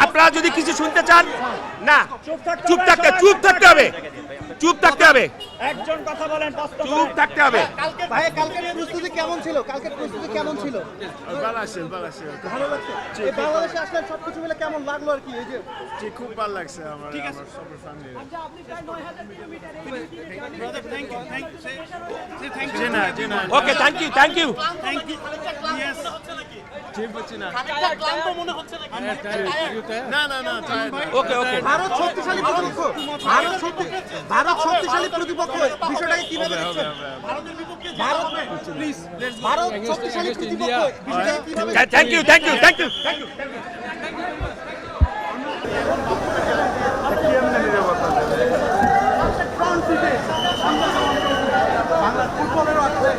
আপনারা যদি কিছু শুনতে চান না, চুপ থাকতে হবে, একজন কথা বলেন, চুপ থাকতে হবে। ভাই কালকের প্রস্তুতি কেমন ছিল? ভালো লাগছে। এই বাংলাদেশে আসলে সবকিছু মিলে কেমন লাগলো আর কি? এই যে খুব ভালো লাগছে আমার সব family. Okay, thank you. Okay. Bharat শক্তিশালী প্রতিপক্ষ, বিষয়টাকে কিভাবে দেখছেন? ভারত শক্তিশালী প্রতিপক্ষ, বিষয়টাকে কিভাবে থ্যাংক ইউ। ফুটবলেরও আছে,